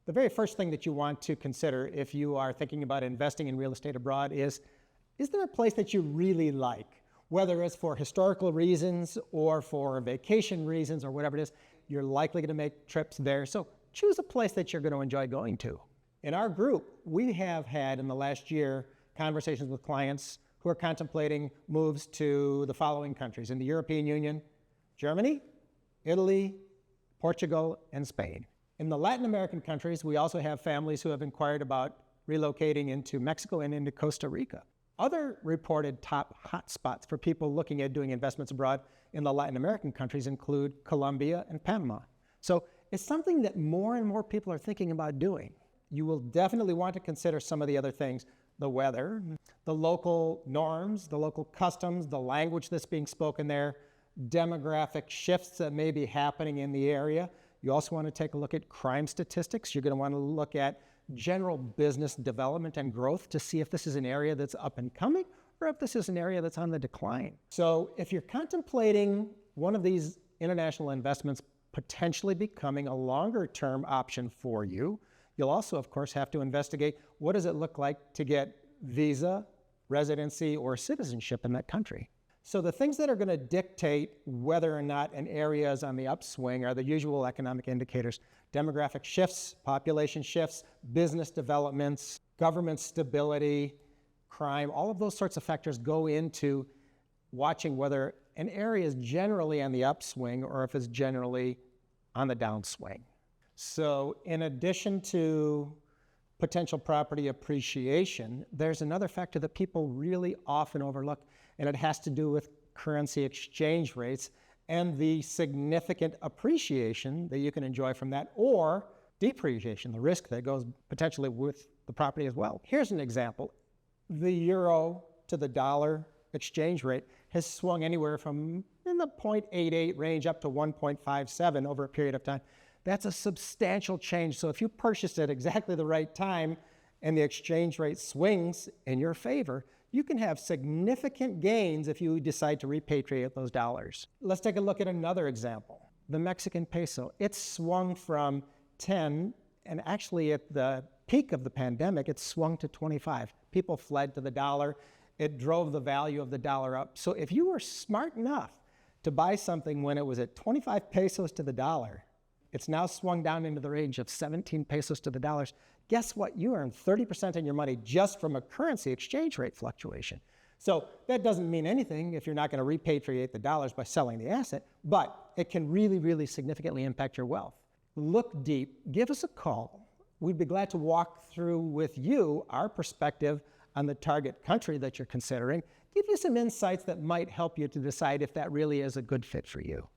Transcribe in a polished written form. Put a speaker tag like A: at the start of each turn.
A: The very first thing that you want to consider if you are thinking about investing in real estate abroad is there a place that you really like? Whether it's for historical reasons or for vacation reasons or whatever it is, you're likely going to make trips there. So choose a place that you're going to enjoy going to. In our group, we have had in the last year conversations with clients who are contemplating moves to the following countries in the European Union: Germany, Italy, Portugal, and Spain. In the Latin American countries, we also have families who have inquired about relocating into Mexico and into Costa Rica. Other reported top hotspots for people looking at doing investments abroad in the Latin American countries include Colombia and Panama. So it's something that more and more people are thinking about doing. You will definitely want to consider some of the other things: the weather, the local norms, the local customs, the language that's being spoken there, demographic shifts that may be happening in the area. You also want to take a look at crime statistics. You're going to want to look at general business development and growth to see if this is an area that's up and coming or if this is an area that's on the decline. So if you're contemplating one of these international investments potentially becoming a longer-term option for you, you'll also, of course, have to investigate what does it look like to get visa, residency, or citizenship in that country. So the things that are going to dictate whether or not an area is on the upswing are the usual economic indicators: demographic shifts, population shifts, business developments, government stability, crime. All of those sorts of factors go into watching whether an area is generally on the upswing or if it's generally on the downswing. So in addition to potential property appreciation, there's another factor that people really often overlook, and it has to do with currency exchange rates and the significant appreciation that you can enjoy from that, or depreciation, the risk that goes potentially with the property as well. Here's an example. The euro to the dollar exchange rate has swung anywhere from in the 0.88 range up to 1.57 over a period of time. That's a substantial change. So if you purchased at exactly the right time and the exchange rate swings in your favor, you can have significant gains if you decide to repatriate those dollars. Let's take a look at another example. The Mexican peso. It swung from 10, and actually at the peak of the pandemic, it swung to 25. People fled to the dollar. It drove the value of the dollar up. So if you were smart enough to buy something when it was at 25 pesos to the dollar, it's now swung down into the range of 17 pesos to the dollars. Guess what? You earn 30% on your money just from a currency exchange rate fluctuation. So that doesn't mean anything if you're not going to repatriate the dollars by selling the asset, but it can really, really significantly impact your wealth. Look deep. Give us a call. We'd be glad to walk through with you our perspective on the target country that you're considering, give you some insights that might help you to decide if that really is a good fit for you.